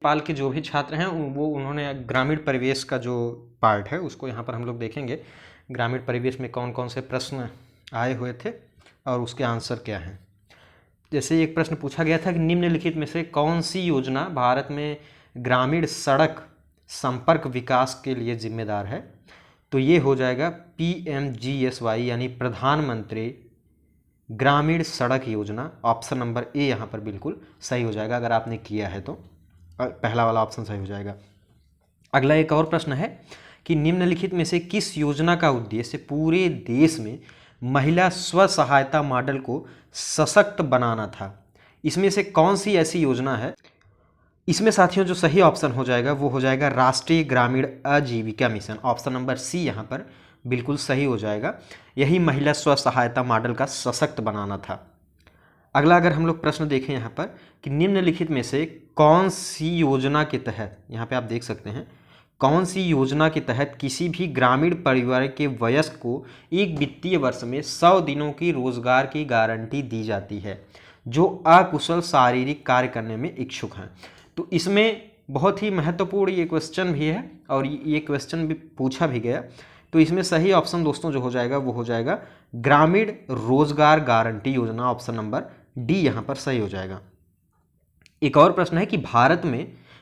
पाल के जो भी छात्र हैं वो उन्होंने ग्रामीण परिवेश का जो पार्ट है उसको यहाँ पर हम लोग देखेंगे। ग्रामीण परिवेश में कौन कौन से प्रश्न आए हुए थे और उसके आंसर क्या हैं। जैसे एक प्रश्न पूछा गया था कि निम्नलिखित में से कौन सी योजना भारत में ग्रामीण सड़क संपर्क विकास के लिए जिम्मेदार है, तो ये हो जाएगा PMGSY यानी प्रधानमंत्री ग्रामीण सड़क योजना। ऑप्शन नंबर ए यहाँ पर बिल्कुल सही हो जाएगा, अगर आपने किया है तो पहला वाला ऑप्शन सही हो जाएगा। अगला एक और प्रश्न है कि निम्नलिखित में से किस योजना का उद्देश्य पूरे देश में महिला स्व सहायता मॉडल को सशक्त बनाना था। इसमें से कौन सी ऐसी योजना है। इसमें साथियों जो सही ऑप्शन हो जाएगा वो हो जाएगा राष्ट्रीय ग्रामीण आजीविका मिशन। ऑप्शन नंबर सी यहाँ पर बिल्कुल सही हो जाएगा। यही महिला स्व सहायता मॉडल का सशक्त बनाना था। अगला अगर हम लोग प्रश्न देखें यहाँ पर कि निम्नलिखित में से कौन सी योजना के तहत, यहाँ पे आप देख सकते हैं, कौन सी योजना के तहत किसी भी ग्रामीण परिवार के वयस्क को एक वित्तीय वर्ष में 100 दिनों की रोजगार की गारंटी दी जाती है जो अकुशल शारीरिक कार्य करने में इच्छुक हैं। तो इसमें बहुत ही महत्वपूर्ण ये क्वेश्चन भी है और ये क्वेश्चन भी पूछा भी गया। तो इसमें सही ऑप्शन दोस्तों जो हो जाएगा वो हो जाएगा ग्रामीण रोजगार गारंटी योजना। ऑप्शन नंबर डी यहाँ पर सही हो जाएगा। एक और प्रश्न है कि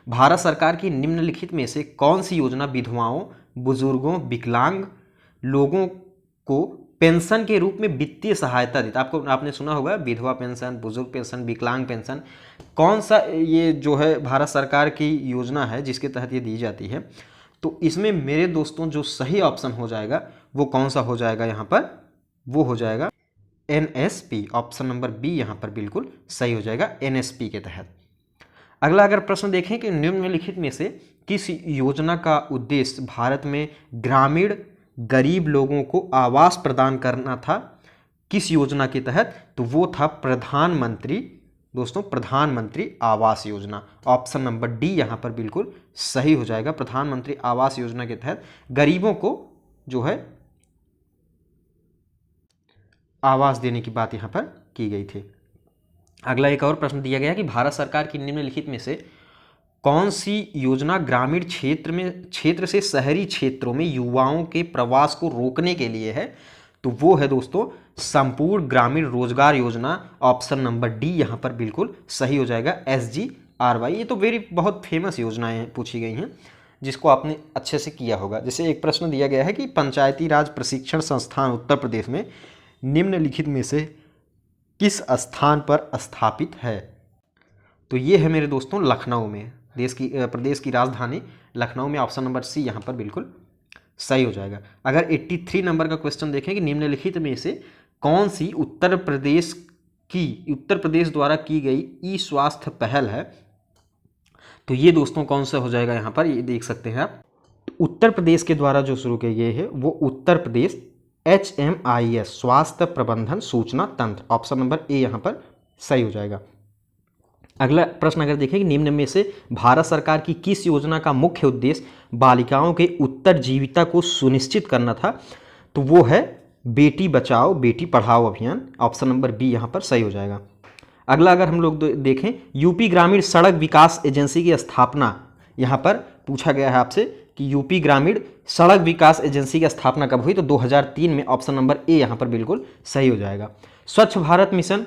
भारत सरकार की निम्नलिखित में से कौन सी योजना विधवाओं, बुजुर्गों, विकलांग लोगों को पेंशन के रूप में वित्तीय सहायता देता। आपने सुना होगा विधवा पेंशन, बुजुर्ग पेंशन, विकलांग पेंशन। कौन सा ये जो है भारत सरकार की योजना है जिसके तहत ये दी जाती है। तो इसमें मेरे दोस्तों जो सही ऑप्शन हो जाएगा वो कौन सा हो जाएगा यहाँ पर, वो हो जाएगा NSP। ऑप्शन नंबर बी यहाँ पर बिल्कुल सही हो जाएगा, NSP के तहत। अगला अगर प्रश्न देखें कि निम्नलिखित में से किस योजना का उद्देश्य भारत में ग्रामीण गरीब लोगों को आवास प्रदान करना था, किस योजना के तहत, तो वो था प्रधानमंत्री Awas Yojana. Option number D यहाँ पर बिल्कुल सही हो जाएगा। प्रधानमंत्री आवास योजना के तहत गरीबों को जो है आवास देने की बात यहाँ पर की गई थी। अगला एक और प्रश्न दिया गया कि भारत सरकार की निम्नलिखित में से कौन सी योजना ग्रामीण क्षेत्र से शहरी क्षेत्रों में युवाओं के प्रवास को रोकने के लिए है, तो वो है दोस्तों संपूर्ण ग्रामीण रोजगार योजना। ऑप्शन नंबर डी यहाँ पर बिल्कुल सही हो जाएगा, SGRY। ये तो बहुत फेमस योजनाएं पूछी गई हैं जिसको आपने अच्छे से किया होगा। जैसे एक प्रश्न दिया गया है कि पंचायती राज प्रशिक्षण संस्थान उत्तर प्रदेश में निम्नलिखित में से किस स्थान पर स्थापित है, तो ये है मेरे दोस्तों लखनऊ में, प्रदेश की राजधानी लखनऊ में। ऑप्शन नंबर सी यहाँ पर बिल्कुल सही हो जाएगा। अगर 83 नंबर का क्वेश्चन देखें कि निम्नलिखित में से कौन सी उत्तर प्रदेश द्वारा की गई ई-स्वास्थ्य पहल है, तो ये दोस्तों कौन सा हो जाएगा यहाँ पर, ये देख सकते हैं आप। उत्तर प्रदेश के द्वारा जो शुरू की गई है वो उत्तर प्रदेश HMIS स्वास्थ्य प्रबंधन सूचना तंत्र। ऑप्शन नंबर ए यहाँ पर सही हो जाएगा। अगला प्रश्न अगर देखें कि निम्न में से भारत सरकार की किस योजना का मुख्य उद्देश्य बालिकाओं के उत्तरजीविता को सुनिश्चित करना था, तो वो है बेटी बचाओ बेटी पढ़ाओ अभियान। ऑप्शन नंबर बी यहाँ पर सही हो जाएगा। अगला अगर हम लोग देखें यूपी ग्रामीण सड़क विकास एजेंसी की स्थापना, यहाँ पर पूछा गया है आपसे कि यूपी ग्रामीण सड़क विकास एजेंसी की स्थापना कब हुई, तो 2003 में। ऑप्शन नंबर ए यहाँ पर बिल्कुल सही हो जाएगा। स्वच्छ भारत मिशन,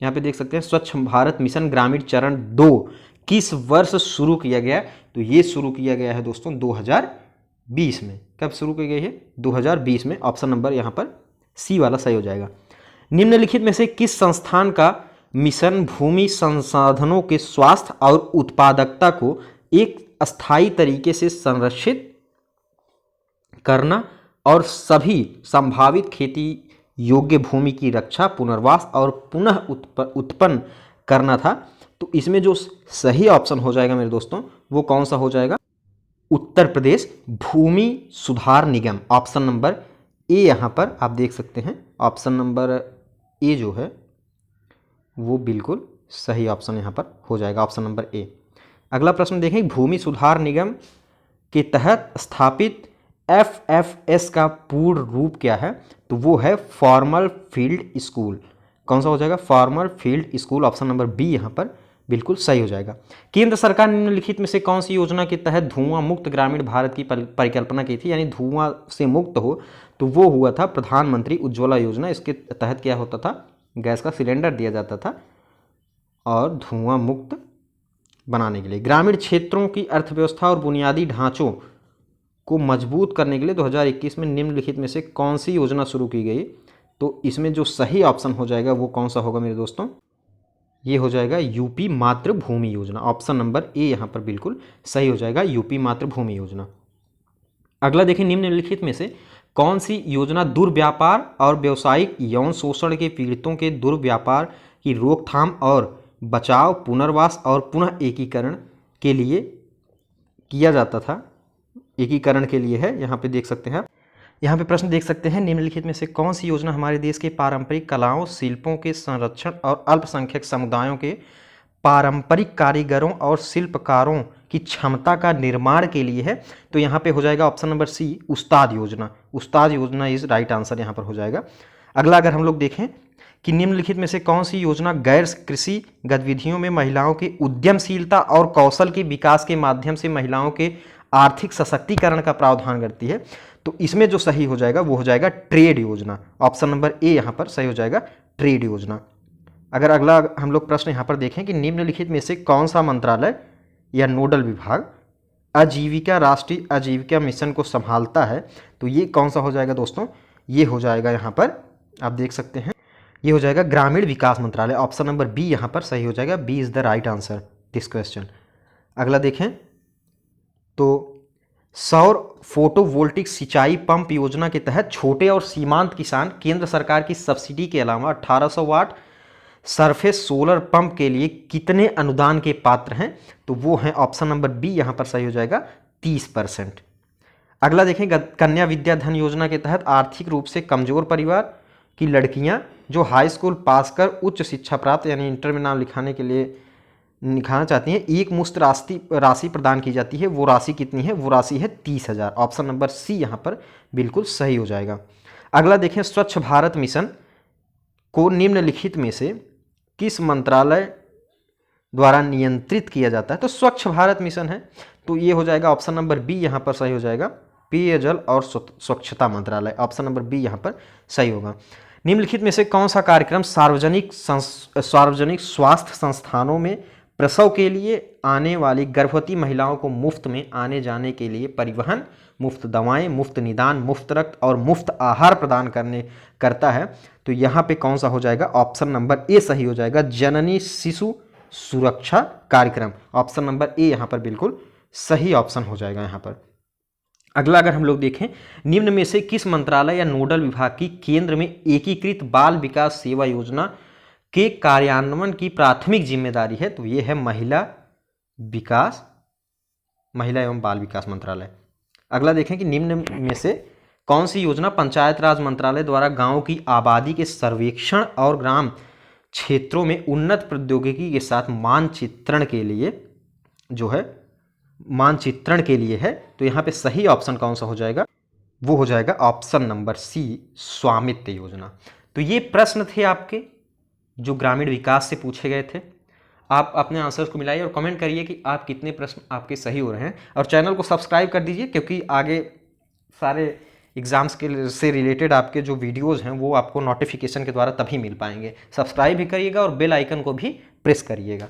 यहाँ पे देख सकते हैं स्वच्छ भारत मिशन ग्रामीण चरण 2 किस वर्ष शुरू किया गया, तो ये शुरू किया गया है दोस्तों 2020 में। कब शुरू की गई है, 2020 में। ऑप्शन नंबर यहाँ पर सी वाला सही हो जाएगा। निम्नलिखित में से किस संस्थान का मिशन भूमि संसाधनों के स्वास्थ्य और उत्पादकता को एक अस्थायी तरीके से संरक्षित करना और सभी संभावित खेती योग्य भूमि की रक्षा, पुनर्वास और पुनः उत्पन्न करना था, तो इसमें जो सही ऑप्शन हो जाएगा मेरे दोस्तों वो कौन सा हो जाएगा, उत्तर प्रदेश भूमि सुधार निगम। ऑप्शन नंबर ए यहाँ पर आप देख सकते हैं, ऑप्शन नंबर ए जो है वो बिल्कुल सही ऑप्शन यहाँ पर हो जाएगा, ऑप्शन नंबर ए। अगला प्रश्न देखें, भूमि सुधार निगम के तहत स्थापित FFS का पूर्ण रूप क्या है, तो वो है फॉर्मल फील्ड स्कूल। कौन सा हो जाएगा, formal field school. Option number B यहाँ पर बिल्कुल सही हो जाएगा। केंद्र सरकार ने निम्नलिखित में से कौन सी योजना के तहत धुआं मुक्त ग्रामीण भारत की परिकल्पना की थी, यानी धुआं से मुक्त हो, तो वो हुआ था प्रधानमंत्री उज्ज्वला योजना। इसके तहत क्या होता था, गैस का सिलेंडर दिया जाता था और धुआं मुक्त बनाने के लिए ग्रामीण क्षेत्रों की अर्थव्यवस्था और बुनियादी ढांचों को मजबूत करने के लिए 2021 में निम्नलिखित में से कौन सी योजना शुरू की गई, तो इसमें जो सही ऑप्शन हो जाएगा वो कौन सा होगा मेरे दोस्तों, ये हो जाएगा यूपी मातृभूमि योजना। ऑप्शन नंबर ए यहाँ पर बिल्कुल सही हो जाएगा, यूपी मातृभूमि योजना। अगला देखिए, निम्नलिखित में से कौन सी योजना दुर्व्यापार और व्यावसायिक यौन शोषण के पीड़ितों के दुर्व्यापार की रोकथाम और बचाव, पुनर्वास और पुनः एकीकरण के लिए किया जाता था, एकीकरण के लिए है। यहाँ पे देख सकते हैं आप, यहाँ पे प्रश्न देख सकते हैं, निम्नलिखित में से कौन सी योजना हमारे देश के पारंपरिक कलाओं, शिल्पों के संरक्षण और अल्पसंख्यक समुदायों के पारंपरिक कारीगरों और शिल्पकारों की क्षमता का निर्माण के लिए है, तो यहाँ पे हो जाएगा ऑप्शन नंबर सी, उस्ताद योजना। उस्ताद योजना इज राइट आंसर यहाँ पर हो जाएगा। अगला अगर हम लोग देखें कि निम्नलिखित में से कौन सी योजना गैर कृषि गतिविधियों में महिलाओं की उद्यमशीलता और कौशल के विकास के माध्यम से महिलाओं के आर्थिक सशक्तिकरण का प्रावधान करती है, तो इसमें जो सही हो जाएगा वो हो जाएगा ट्रेड योजना। ऑप्शन नंबर ए यहाँ पर सही हो जाएगा, ट्रेड योजना। अगर अगला हम लोग प्रश्न यहाँ पर देखें कि निम्नलिखित में से कौन सा मंत्रालय या नोडल विभाग आजीविका, राष्ट्रीय आजीविका मिशन को संभालता है, तो ये कौन सा हो जाएगा दोस्तों, ये हो जाएगा यहाँ पर आप देख सकते हैं, ये हो जाएगा ग्रामीण विकास मंत्रालय। ऑप्शन नंबर बी यहाँ पर सही हो जाएगा, B is the right answer this question. अगला देखें तो सौर फोटोवोल्टिक सिंचाई पंप योजना के तहत छोटे और सीमांत किसान केंद्र सरकार की सब्सिडी के अलावा 1800 वाट सरफेस सोलर पंप के लिए कितने अनुदान के पात्र हैं, तो वो हैं ऑप्शन नंबर बी यहाँ पर सही हो जाएगा 30%। अगला देखें, कन्या विद्या धन योजना के तहत आर्थिक रूप से कमजोर परिवार की लड़कियां जो हाई स्कूल पास कर उच्च शिक्षा प्राप्त यानी इंटर में नाम लिखाने के लिए लिखाना चाहती हैं, एक मुश्त राशि प्रदान की जाती है, वो राशि कितनी है, वो राशि है 30,000। ऑप्शन नंबर सी यहाँ पर बिल्कुल सही हो जाएगा। अगला देखें, स्वच्छ भारत मिशन को निम्नलिखित में से किस मंत्रालय द्वारा नियंत्रित किया जाता है, तो स्वच्छ भारत मिशन है, तो ये हो जाएगा ऑप्शन नंबर बी यहाँ पर सही हो जाएगा, पेयजल और स्वच्छता मंत्रालय। ऑप्शन नंबर बी यहाँ पर सही होगा। निम्नलिखित में से कौन सा कार्यक्रम सार्वजनिक स्वास्थ्य संस्थानों में प्रसव के लिए आने वाली गर्भवती महिलाओं को मुफ्त में आने जाने के लिए परिवहन, मुफ्त दवाएं, मुफ्त निदान, मुफ्त रक्त और मुफ्त आहार प्रदान करता है, तो यहाँ पे कौन सा हो जाएगा, ऑप्शन नंबर ए सही हो जाएगा, जननी शिशु सुरक्षा कार्यक्रम। ऑप्शन नंबर ए यहाँ पर बिल्कुल सही ऑप्शन हो जाएगा यहाँ पर। अगला अगर हम लोग देखें, निम्न में से किस मंत्रालय या नोडल विभाग की केंद्र में एकीकृत बाल विकास सेवा योजना के कार्यान्वयन की प्राथमिक जिम्मेदारी है, तो ये है महिला एवं बाल विकास मंत्रालय। अगला देखें कि निम्न में से कौन सी योजना पंचायत राज मंत्रालय द्वारा गांव की आबादी के सर्वेक्षण और ग्राम क्षेत्रों में उन्नत प्रौद्योगिकी के साथ मानचित्रण के लिए है, तो यहाँ पे सही ऑप्शन कौन सा हो जाएगा, वो हो जाएगा ऑप्शन नंबर सी, स्वामित्व योजना। तो ये प्रश्न थे आपके जो ग्रामीण विकास से पूछे गए थे। आप अपने आंसर्स को मिलाइए और कमेंट करिए कि आप कितने प्रश्न आपके सही हो रहे हैं, और चैनल को सब्सक्राइब कर दीजिए, क्योंकि आगे सारे एग्जाम्स के से रिलेटेड आपके जो वीडियोस हैं वो आपको नोटिफिकेशन के द्वारा तभी मिल पाएंगे। सब्सक्राइब भी करिएगा और बेल आइकन को भी प्रेस करिएगा।